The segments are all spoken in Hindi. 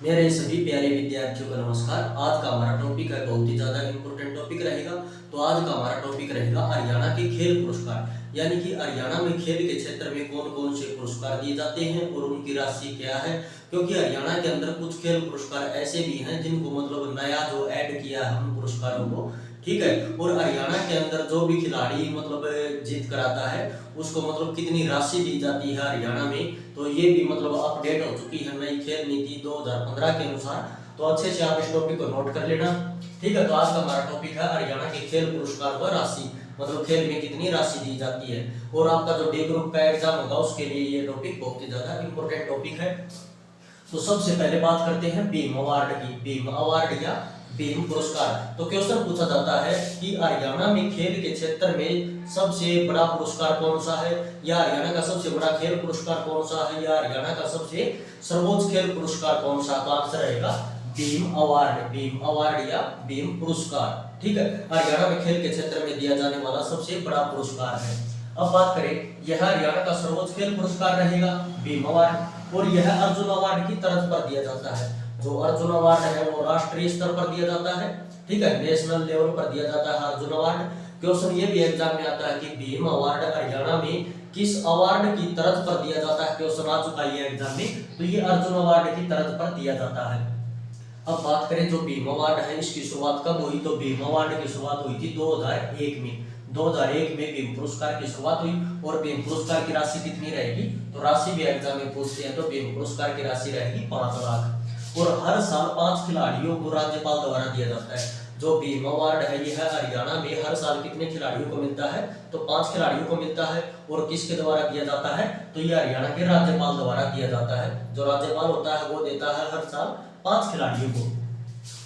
मेरे सभी प्यारे विद्यार्थियों को नमस्कार। आज का हमारा टॉपिक है बहुत ही ज़्यादा इम्पोर्टेंट टॉपिक रहेगा। तो आज का हमारा टॉपिक रहेगा हरियाणा के खेल पुरस्कार, यानी कि हरियाणा में खेल के क्षेत्र में कौन कौन से पुरस्कार दिए जाते हैं और उनकी राशि क्या है। क्योंकि हरियाणा के अंदर कुछ खेल पुरस्कार ऐसे भी हैं जिनको मतलब नया जो ऐड किया है उन पुरस्कारों को, ठीक है। और हरियाणा के अंदर जो भी खिलाड़ी मतलब जीत कराता है उसको मतलब कितनी राशि दी जाती है हरियाणा में, तो ये भी मतलब अपडेट हो चुकी है नई खेल नीति 2015 के अनुसार। तो अच्छे से आप इस टॉपिक को नोट कर लेना, ठीक है। तो आज का हमारा टॉपिक है हरियाणा के खेल पुरस्कार व राशि, मतलब खेल में कितनी राशि दी जाती है। और आपका जो डी ग्रुप का एग्जाम होगा उसके लिए ये टॉपिक बहुत ही ज्यादा इंपॉर्टेंट टॉपिक है। तो सबसे पहले बात करते हैं भीम अवार्ड की। भीम अवार्ड या भीम पुरस्कार। तो क्वेश्चन पूछा जाता है कि हरियाणा में खेल के क्षेत्र में सबसे बड़ा पुरस्कार कौन सा है, या हरियाणा का सबसे बड़ा खेल पुरस्कार कौन सा है, या हरियाणा का सबसे सर्वोच्च खेल पुरस्कार कौन सा। तो आंसर रहेगा भीम अवार्ड। भीम अवार्ड या भीम पुरस्कार, ठीक है। हरियाणा में खेल के क्षेत्र में दिया जाने वाला सबसे बड़ा पुरस्कार है। अब बात करें, यह हरियाणा का सर्वोच्च खेल पुरस्कार रहेगा भीम अवार्ड, और यह अर्जुन अवार्ड की तर्ज पर दिया जाता है। जो अर्जुन अवार्ड है वो राष्ट्रीय स्तर पर दिया जाता है, ठीक है, नेशनल लेवल पर दिया जाता है अर्जुन अवार्ड। क्वेश्चन ये भी एग्जाम में आता है कि भीम अवार्ड हरियाणा में किस अवार्ड की तर्ज पर दिया जाता है। क्वेश्चन आ चुका है एग्जाम में, तो ये अर्जुन अवार्ड की तर्ज पर दिया जाता है। अब बात करें जो भीम अवार्ड है इसकी शुरुआत कब हुई, तो भीम अवार्ड की शुरुआत हुई थी 2001 में। 2001 में भीम पुरस्कार की शुरुआत हुई। और भीम पुरस्कार की राशि कितनी रहेगी, तो राशि भी एग्जाम में पूछते हैं। तो भीम पुरस्कार की राशि रहेगी 5 लाख। और हर साल 5 खिलाड़ियों को राज्यपाल द्वारा दिया जाता है। जो भीम अवार्ड है यह हरियाणा में हर साल कितने खिलाड़ियों को मिलता है, तो 5 खिलाड़ियों को मिलता है। और किसके द्वारा दिया जाता है, तो यह हरियाणा के राज्यपाल द्वारा दिया जाता है। जो राज्यपाल होता है वो देता है हर साल 5 खिलाड़ियों को।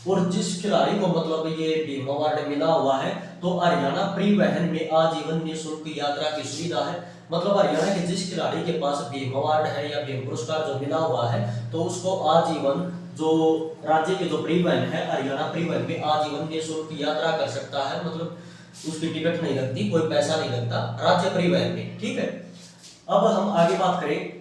और जिस खिलाड़ी को मतलब ये भीम अवार्ड मिला हुआ है, तो हरियाणा परिवहन में आजीवन निःशुल्क यात्रा की सुविधा है। मतलब हरियाणा के जिस खिलाड़ी के पास भीम अवार्ड है या भीम पुरस्कार जो मिला हुआ है, तो उसको आजीवन जो राज्य के जो परिवहन है हरियाणा परिवहन में आजीवन निःशुल्क यात्रा कर सकता है। मतलब उसकी टिकट नहीं लगती, कोई पैसा नहीं लगता राज्य परिवहन में, ठीक है। अब हम आगे बात करें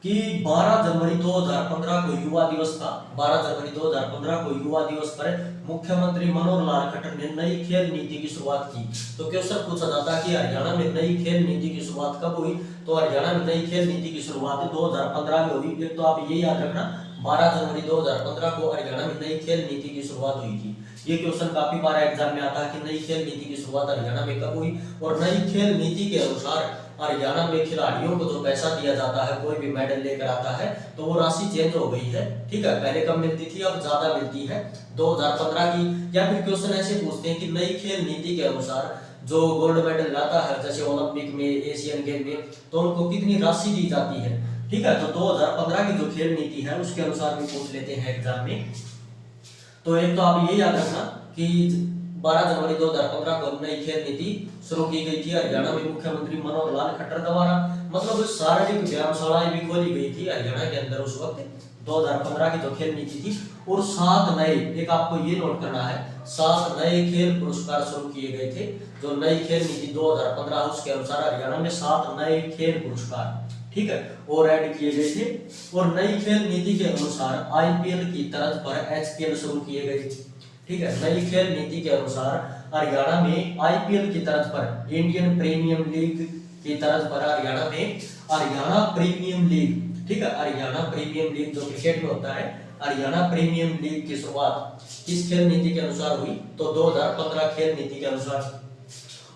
कि 12 जनवरी 2015 को युवा दिवस था। 12 जनवरी 2015 को युवा दिवस पर मुख्यमंत्री मनोहर लाल खट्टर ने नई खेल नीति की शुरुआत की। तो क्वेश्चन पूछा जाता है कि हरियाणा में नई खेल नीति की शुरुआत कब हुई, तो हरियाणा में नई खेल नीति की शुरुआत 2015 में हुई। एक तो आप ये याद रखना 12 जनवरी 2015 को हरियाणा में नई खेल नीति की शुरुआत हुई थी। ये क्वेश्चन काफी बार एग्जाम में आता है कि नई खेल नीति की शुरुआत हरियाणा में कब हुई। और नई खेल नीति के अनुसार हरियाणा में खिलाड़ियों को जो पैसा दिया जाता है, कोई भी मेडल लेकर आता है, तो वो राशि चेंज हो गई है, ठीक है। पहले कम मिलती थी, अब ज्यादा मिलती है 2015 की। या फिर क्वेश्चन ऐसे पूछते हैं कि नई खेल नीति के अनुसार जो गोल्ड मेडल लाता है जैसे ओलंपिक में, एशियन गेम में, तो उनको कितनी राशि दी जाती है, ठीक है। तो 2015 की जो खेल नीति है उसके अनुसार भी पूछ लेते हैं एग्जाम में। तो एक तो आप ये याद रखना कि 12 जनवरी 2015 को नई खेल नीति शुरू की गई थी हरियाणा में मुख्यमंत्री मनोहर लाल खट्टर द्वारा। मतलब शारीरिक व्यायामशालाएं भी खोली गई थी हरियाणा के अंदर उस वक्त 2015 की जो खेल नीति थी। और 7 नए, एक आपको ये नोट करना है, 7 नए खेल पुरस्कार शुरू किए गए थे। जो नई खेल नीति 2015 उसके अनुसार हरियाणा में 7 नए खेल पुरस्कार, ठीक है, और ऐड किए गए थे। और नई खेल नीति के अनुसार आईपीएल की तर्ज पर एचपीएल शुरू किए गए, ठीक है। नई खेल नीति के अनुसार हरियाणा में आईपीएल की तर्ज पर, इंडियन प्रीमियम लीग की तर्ज पर हरियाणा में हरियाणा प्रीमियम लीग, ठीक है, हरियाणा प्रीमियम लीग जो क्रिकेट में होता है, हरियाणा प्रीमियम लीग की शुरुआत किस खेल नीति के अनुसार हुई, तो 2015 खेल नीति के अनुसार।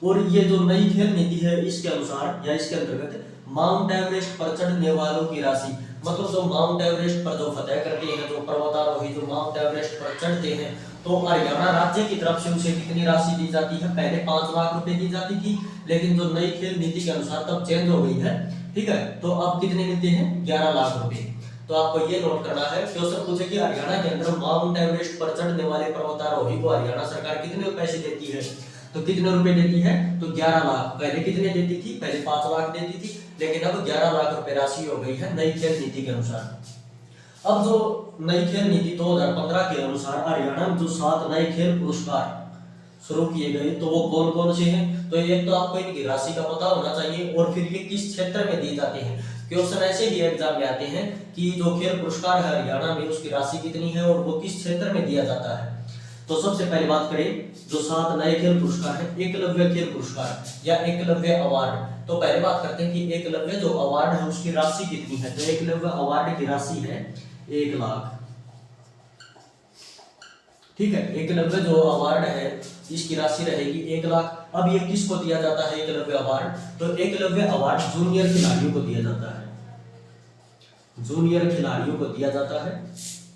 और ये जो नई खेल नीति है इसके अनुसार या इसके अंतर्गत माउंट एवरेस्ट पर चढ़ने वालों की राशि, मतलब जो माउंट एवरेस्ट पर जो फतह करते हैं, जो पर्वतारोही जो माउंट एवरेस्ट पर चढ़ते हैं, तो हरियाणा राज्य की तरफ से उसे कितनी राशि दी जाती है। पहले 5 लाख रुपए दी जाती थी, लेकिन जो नई खेल नीति के अनुसार तब चेंज हो गई है, ठीक है। तो अब कितने मिलते हैं, 11 लाख रुपए। तो आपको ये नोट करना है, क्वेश्चन पूछे कि हरियाणा के अंदर माउंट एवरेस्ट पर चढ़ने वाले पर्वतारोही को हरियाणा सरकार कितने पैसे देती है, तो कितने रुपए देती है, तो 11 लाख। पहले कितने देती थी, पहले 5 लाख देती थी, लेकिन अब 11 लाख रुपए राशि हो गई है नई खेल नीति के अनुसार। अब जो नई खेल नीति 2015 के अनुसार हरियाणा में जो 7 नए खेल पुरस्कार शुरू किए गए, तो वो कौन कौन से हैं। तो एक तो आपको इनकी राशि का पता होना चाहिए, और फिर ये किस क्षेत्र में दिए जाते हैं। क्वेश्चन ऐसे ही एग्जाम में आते हैं कि जो खेल पुरस्कार है हरियाणा में उसकी राशि कितनी है और वो किस क्षेत्र में दिया जाता है। तो सबसे पहले बात करें जो 7 नए खेल पुरस्कार है, एकलव्य खेल पुरस्कार या एकलव्य अवार्ड। तो पहले बात करते हैं कि एकलव्य जो अवार्ड है उसकी राशि कितनी है। तो एकलव्य अवार्ड की राशि है 1 लाख। ठीक है, एकलव्य जो अवार्ड है इसकी राशि रहेगी 1 लाख। अब ये किसको दिया जाता है एकलव्य अवार्ड? तो एकलव्य अवार्ड जूनियर खिलाड़ियों को दिया जाता है, जूनियर खिलाड़ियों को दिया जाता है।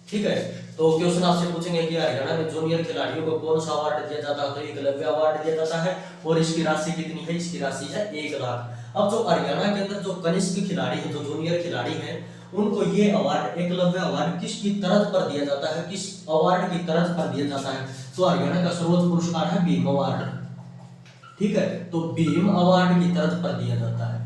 ठीक है, तो क्वेश्चन आपसे पूछेंगे कि हरियाणा में जूनियर खिलाड़ियों को कौन सा अवार्ड दिया जाता है। तो एकलव्य अवार्ड दिया जाता है और इसकी राशि कितनी है? इसकी राशि है 1 लाख। अब जो हरियाणा के अंदर जो कनिष्ठ खिलाड़ी है, जो जूनियर खिलाड़ी हैं, उनको ये अवार्ड एकलव्य अवार्ड किसकी तर्ज पर दिया जाता है, किस अवार्ड की तर्ज पर दिया जाता है? तो हरियाणा का सर्वोच्च पुरस्कार है भीम अवार्ड। ठीक है, तो भीम अवार्ड की तर्ज पर दिया जाता है।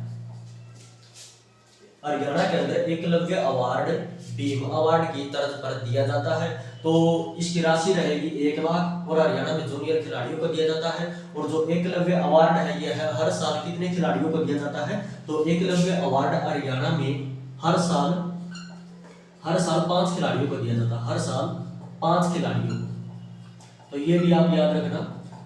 हरियाणा के अंदर एकलव्य अवार्ड भीम अवार्ड की तर्ज पर दिया जाता है। तो इसकी राशि रहेगी 1 लाख और हरियाणा में जूनियर खिलाड़ियों को दिया जाता है। और जो एकलव्य अवार्ड है यह है हर साल कितने खिलाड़ियों को दिया जाता है? तो एकलव्य अवार्ड हरियाणा में हर साल 5 खिलाड़ियों को दिया जाता है, हर साल 5 खिलाड़ियों को। तो ये भी आप याद रखना,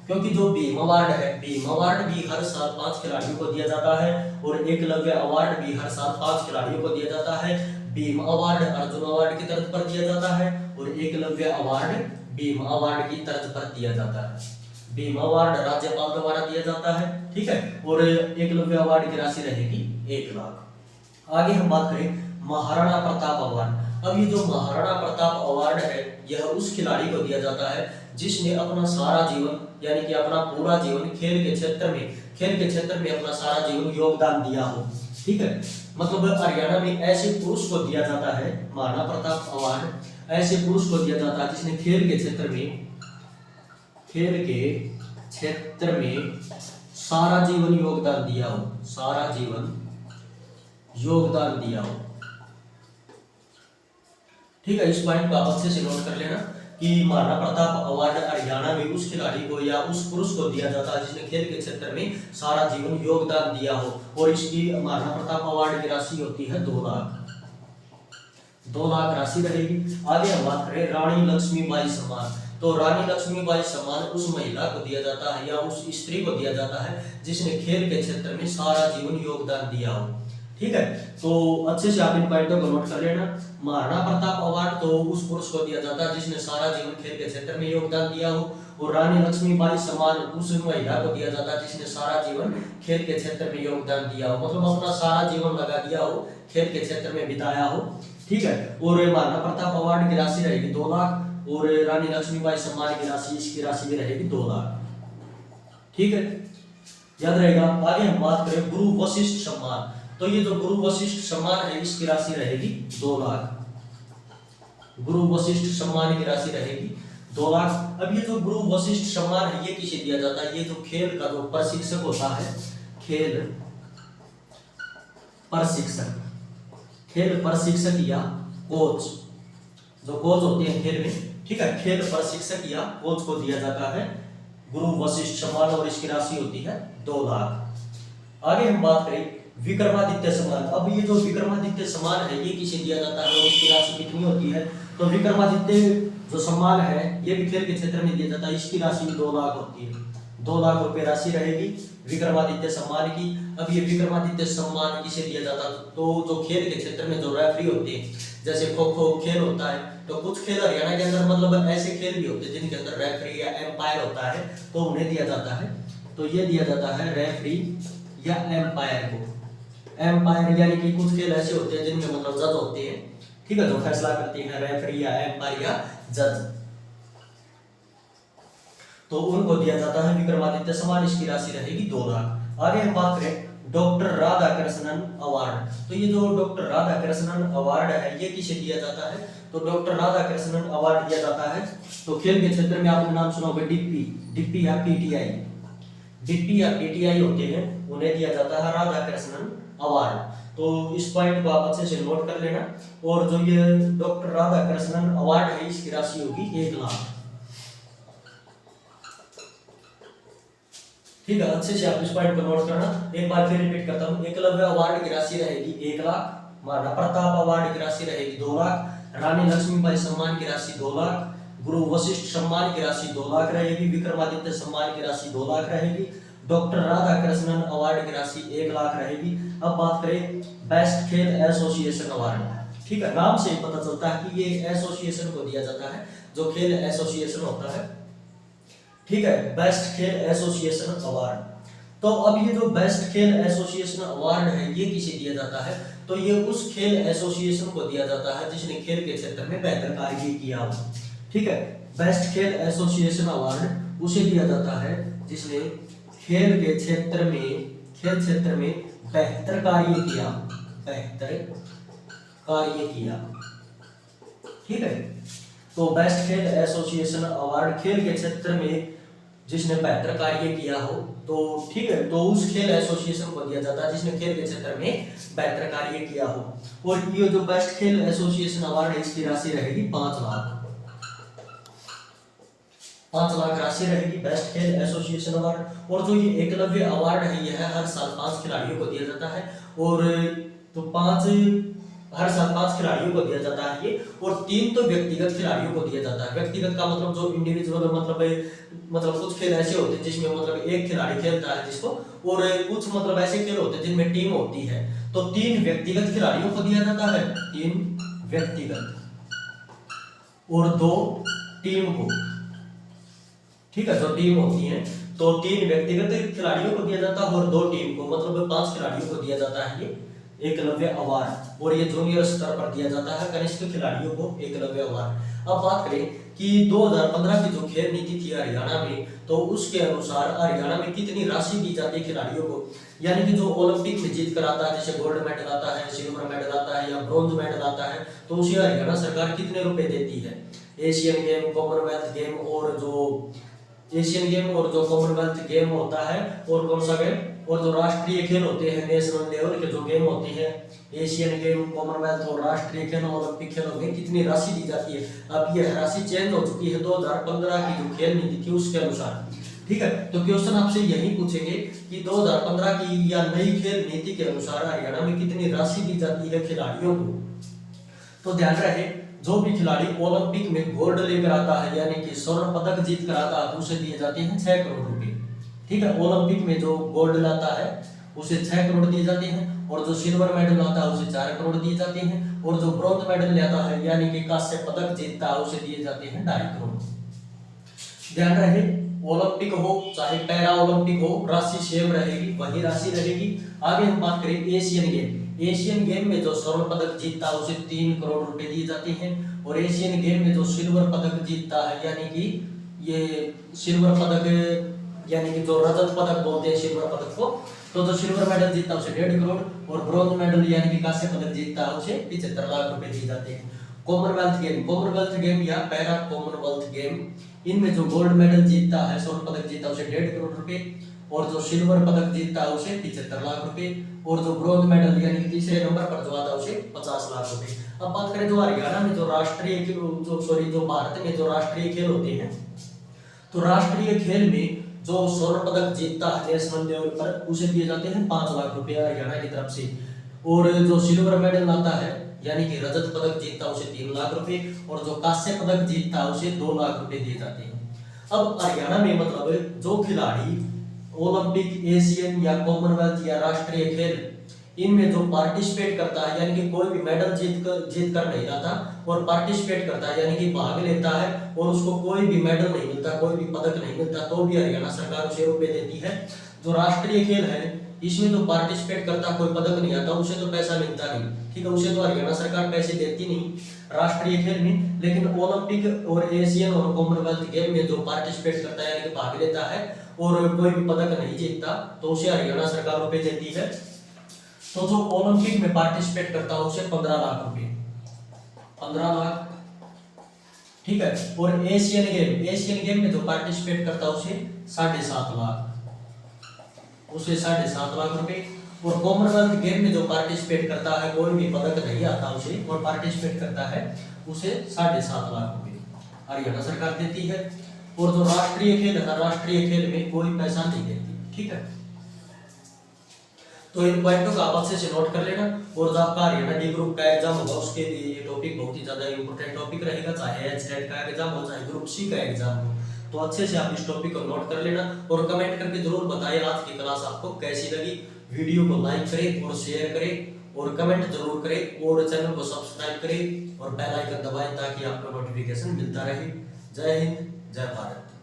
क्योंकि जो भीम अवार्ड है, भीम अवार्ड भी हर साल 5 खिलाड़ियों को दिया जाता है और एकलव्य अवार्ड भी हर साल 5 खिलाड़ियों को दिया जाता है। भीम अवार्ड अर्जुन अवार्ड की तर्ज पर दिया जाता है और एकलव्य अवार्ड भीम अवार्ड की तर्ज पर दिया जाता है। भीम अवार्ड राज्यपाल द्वारा दिया जाता है। ठीक है, और एकलव्य अवार्ड की राशि रहेगी 1 लाख। आगे हम बात करें महाराणा प्रताप अवार्ड। अब ये जो महाराणा प्रताप अवार्ड है यह उस खिलाड़ी को दिया जाता है जिसने अपना सारा जीवन यानी कि अपना पूरा जीवन खेल के क्षेत्र में अपना सारा जीवन योगदान दिया हो। ठीक है, मतलब हरियाणा में ऐसे पुरुष को दिया जाता है महाराणा प्रताप अवार्ड, ऐसे पुरुष को दिया जाता है जिसने खेल के क्षेत्र में सारा जीवन योगदान दिया हो, सारा जीवन योगदान दिया हो। ठीक है, इस पॉइंट को आप अच्छे से नोट कर लेना कि महाराणा प्रताप अवार्ड हरियाणा में उस खिलाड़ी को या उस पुरुष को दिया जाता है जिसने खेल के क्षेत्र में सारा जीवन योगदान दिया हो। और इसकी महाराणा प्रताप अवार्ड की राशि होती है 2 लाख, 2 लाख राशि रहेगी। आगे हम बात करें रानी लक्ष्मीबाई सम्मान। तो रानी लक्ष्मीबाई सम्मान उस महिला को दिया जाता है या उस स्त्री को दिया जाता है जिसने खेल के क्षेत्र में सारा जीवन योगदान दिया हो। ठीक है, तो अच्छे से आप इन पॉइंटों को नोट कर लेना। महाराणा प्रताप अवार्ड तो उस पुरुष को दिया जाता है जिसने सारा जीवन खेल के क्षेत्र में योगदान दिया हो और रानी लक्ष्मीबाई सम्मान उस महिला को दिया जाता है जिसने सारा जीवन खेल के क्षेत्र में योगदान दिया हो, मतलब अपना सारा जीवन लगा दिया हो, खेल के क्षेत्र में बिताया हो। ठीक है, और महाराणा प्रताप अवार्ड की राशि रहेगी 2 लाख और रानी लक्ष्मीबाई सम्मान की राशि, इसकी राशि भी रहेगी 2 लाख। ठीक है, याद रहेगा। आगे हम बात करें गुरु वशिष्ठ सम्मान। तो ये जो गुरु वशिष्ठ सम्मान है इसकी राशि रहेगी 2 लाख। गुरु वशिष्ठ सम्मान की राशि रहेगी 2 लाख। अब ये जो गुरु वशिष्ठ सम्मान है ये किसे दिया जाता है? ये जो खेल का जो प्रशिक्षक होता है, खेल प्रशिक्षक या कोच, जो कोच होते हैं खेल में, ठीक है, खेल प्रशिक्षक या कोच को दिया जाता है गुरु वशिष्ठ सम्मान और इसकी राशि होती है 2 लाख। आगे हम बात करें विक्रमादित्य सम्मान। अब ये जो विक्रमादित्य सम्मान है ये किसे दिया जाता है और इसकी राशि कितनी होती है? तो विक्रमादित्य जो सम्मान है ये भी खेल के क्षेत्र में दिया जाता है, इसकी राशि भी 2 लाख होती है। 2 लाख रुपए राशि रहेगी विक्रमादित्य सम्मान की। अब ये विक्रमादित्य सम्मान किसे दिया जाता है? तो जो खेल के क्षेत्र में जो रेफरी होते हैं, जैसे खो खो खेल होता है, तो कुछ खेल हरियाणा के अंदर मतलब ऐसे खेल भी होते हैं जिनके अंदर रेफरी या एम्पायर होता है, तो उन्हें दिया जाता है। तो ये दिया जाता है रेफरी या एम्पायर को। एम्पायर यानी कि कुछ खेल ऐसे होते हैं जिनमें मतलब जज होते हैं, ठीक है, जो फैसला करते हैं, रेफरी या एम्पायर या जज, तो उनको दिया जाता है विक्रमादित्य सम्मान, इसकी राशि रहेगी 2 लाख। आगे हम बात करें डॉक्टर राधाकृष्णन अवार्ड। तो ये जो डॉक्टर राधाकृष्णन अवार्ड है ये किसे दिया जाता है? तो डॉक्टर राधाकृष्णन अवार्ड दिया जाता है, तो खेल के क्षेत्र में आपने नाम सुना होगा डिप्पी या पीटीआई, डिप्पी या पीटीआई होते हैं, उन्हें दिया जाता है राधाकृष्णन अवार्ड। तो इस पॉइंट को आप अच्छे से नोट कर लेना। और जो ये डॉक्टर राधाकृष्णन अवार्ड है इसकी राशि होगी 1 लाख। ठीक है, अच्छे से आप इस पॉइंट को नोट करना। एक बार फिर रिपीट करता हूँ। एकलव्य अवार्ड की राशि रहेगी 1,00,000, महाराणा प्रताप अवार्ड की राशि रहेगी 2,00,000, रानी लक्ष्मीबाई सम्मान की राशि 2,00,000, गुरु वशिष्ठ सम्मान की राशि 2,00,000 रहेगी, विक्रमादित्य सम्मान की राशि 2,00,000 रहेगी, डॉक्टर राधाकृष्णन अवार्ड की राशि 1,00,000 रहेगी। अब बात करें बेस्ट खेल एसोसिएशन अवार्ड। ठीक है, नाम से ही पता चलता है कि ये एसोसिएशन को दिया जाता है, जो खेल एसोसिएशन होता है। ठीक है, बेस्ट खेल एसोसिएशन अवार्ड। तो अब ये जो बेस्ट खेल एसोसिएशन अवार्ड है ये किसे दिया जाता है? तो ये उस खेल एसोसिएशन को दिया जाता है जिसने खेल के क्षेत्र में बेहतर कार्य किया हो। ठीक है, बेस्ट खेल एसोसिएशन अवार्ड उसे दिया जाता है जिसने खेल क्षेत्र में बेहतर कार्य किया। ठीक है, तो बेस्ट खेल एसोसिएशन अवार्ड खेल के क्षेत्र में जिसने बेहतर कार्य किया हो, तो ठीक है, तो उस खेल एसोसिएशन को दिया जाता है जिसने खेल के क्षेत्र में बेहतर कार्य किया हो। और ये जो बेस्ट खेल एसोसिएशन अवार्ड है इसकी राशि रहेगी 5,00,000। 5,00,000 राशि रहेगी बेस्ट खेल एसोसिएशन अवार्ड। और जो ये एकलव्य अवार्ड है यह हर साल 5 खिलाड़ियों को दिया जाता है। और तो हर साल 5 खिलाड़ियों को दिया जाता है ये, और 3 तो व्यक्तिगत खिलाड़ियों को दिया जाता है। व्यक्तिगत का मतलब जो इंडिविजुअल मतलब कुछ खेल ऐसे होते हैं जिसमें मतलब एक खिलाड़ी खेलता है जिसको, और कुछ मतलब ऐसे खेल होते हैं जिनमें टीम होती है। तो 3 व्यक्तिगत खिलाड़ियों को दिया जाता है, 3 व्यक्तिगत और 2 टीम को। ठीक है, जो टीम होती है तो 3 व्यक्तिगत खिलाड़ियों को दिया जाता है और 2 टीम को, मतलब 5 खिलाड़ियों को दिया जाता है ये एकलव्य अवार्ड। और ये जूनियर स्तर पर दिया जाता है कनिष्ठ खिलाड़ियों को एकलव्य अवार्ड। अब बात करें कि 2015 की जो खेल नीति थी हरियाणा में, तो उसके अनुसार हरियाणा में कितनी राशि दी जाती है खिलाड़ियों को, यानी कि जो ओलंपिक में जीत कर आता है, जैसे गोल्ड मेडल आता है, सिल्वर मेडल आता है या ब्रॉन्ज मेडल आता है, तो उसे हरियाणा सरकार कितने रुपए देती है। एशियन गेम, कॉमनवेल्थ गेम और जो एशियन गेम और जो कॉमनवेल्थ गेम होता है, और कौन सा गेम, और जो राष्ट्रीय खेल होते हैं नेशनल लेवल के जो गेम होते हैं, एशियन गेम, कॉमनवेल्थ और राष्ट्रीय खेल, ओलंपिक खेलों में कितनी राशि दी जाती है। अब यह राशि चेंज हो चुकी है 2015 की जो खेल नीति थी उसके अनुसार। ठीक है, तो क्वेश्चन आपसे यही पूछेंगे कि 2015 की या नई खेल नीति के अनुसार हरियाणा में कितनी राशि दी जाती है खिलाड़ियों को। तो ध्यान रहे, जो भी खिलाड़ी ओलंपिक में गोल्ड लेकर आता है यानी कि स्वर्ण पदक जीत कर आता है, उसे दिए जाते हैं 6 करोड़ रुपए। ठीक है, ओलंपिक में जो गोल्ड लाता है उसे 6 करोड़ दिए जाते हैं, और जो सिल्वर मेडल लाता है उसे 4 करोड़ दिए जाते हैं, और जो ब्रॉन्ज मेडल लाता है यानी कि कांस्य पदक जीतता है उसे दिए जाते हैं 2.5 करोड़। ध्यान रहे, ओलंपिक हो चाहे पैरा ओलंपिक हो, राशि सेम रहेगी, वही राशि रहेगी। आगे हम बात करें एशियन गेम। एशियन गेम में जो स्वर्ण पदक जीतता है उसे 3 करोड़ रुपए दिए जाते हैं, और एशियन गेम में जो सिल्वर पदक जीतता है यानी कि ये सिल्वर पदक यानी कि जो रजत पदक बोलते हैं सिल्वर पदक को, तो जो सिल्वर मेडल जीतता है उसे 1.5 करोड़, और ब्रॉन्ज मेडल यानी कि कांस्य पदक जीतता है उसे 75 लाख रुपए दिए जाते हैं। कॉमनवेल्थ गेम या पैरा कॉमनवेल्थ गेम, इनमें जो गोल्ड मेडल जीतता है, स्वर्ण पदक जीतता है उसे 1.5 करोड़ रुपए, और जो सिल्वर पदक जीतता है उसे 75 लाख रुपए, और जो ब्रॉन्ज मेडल यानी कि तीसरे नंबर पर जो आता है उसे 50 लाख रुपए। अब बात करें जो हरियाणा में जो जो भारत में जो राष्ट्रीय खेल होते हैं, तो राष्ट्रीय खेल में जो स्वर्ण पदक जीतता है नेशनल लेवल पर उसे दिए जाते हैं 5 लाख रुपए हरियाणा की तरफ से, और जो सिल्वर मेडल आता है यानी कि रजत पदक जीतता है उसे 3 लाख रुपए, और जो कांस्य पदक जीतता है उसे 2 लाख रुपए दिए जाते हैं। अब हरियाणा में मतलब जो खिलाड़ी ओलंपिक, एशियन या कॉमनवेल्थ या राष्ट्रीय खेल इनमें जो पार्टिसिपेट करता है यानी कि कोई भी मेडल जीत कर नहीं लाता और पार्टिसिपेट करता है यानी कि भाग लेता है और उसको कोई भी मेडल नहीं मिलता, कोई भी पदक नहीं मिलता, तो भी हरियाणा सरकार उसे रुपए देती है। जो राष्ट्रीय खेल है इसमें जो पार्टिसिपेट करता कोई पदक नहीं आता उसे तो पैसा मिलता नहीं, ठीक है, उसे तो हरियाणा सरकार पैसे देती नहीं राष्ट्रीय खेल में। लेकिन ओलंपिक और एशियन और कॉमनवेल्थ गेम में जो पार्टिसिपेट करता है यानी कि भाग लेता है और कोई भी पदक नहीं जीतता तो उसे हरियाणा सरकार रुपए देती है। तो जो ओलंपिक में पार्टिसिपेट करता है उसे 15 लाख रुपए, 15 लाख, ठीक है। और एशियन गेम में जो पार्टिसिपेट करता है उसे 7.5 लाख, उसे 7.5 लाख रुपए। और कॉमनवेल्थ गेम में जो पार्टिसिपेट करता है कोई भी पदक नहीं आता उसे और पार्टिसिपेट करता है उसे 7.5 लाख रुपए हरियाणा सरकार देती है। और जो राष्ट्रीय खेल है राष्ट्रीय खेल में कोई पैसा नहीं देती, ठीक है, तो इन पॉइंटों का आप अच्छे से नोट कर लेना। और जो आपका हरियाणा डी ग्रुप का एग्जाम होगा उसके लिए ये टॉपिक बहुत ही ज्यादा इंपॉर्टेंट टॉपिक रहेगा, चाहे एचटेट का एग्जाम हो चाहे ग्रुप सी का एग्जाम हो। तो अच्छे से आप इस टॉपिक को नोट कर लेना और कमेंट करके जरूर बताइए आज की क्लास आपको कैसी लगी। वीडियो को लाइक करें और शेयर करें और कमेंट जरूर करें और चैनल को सब्सक्राइब करें और बेल आइकन दबाएं ताकि आपको नोटिफिकेशन मिलता रहे। जय हिंद, जय भारत।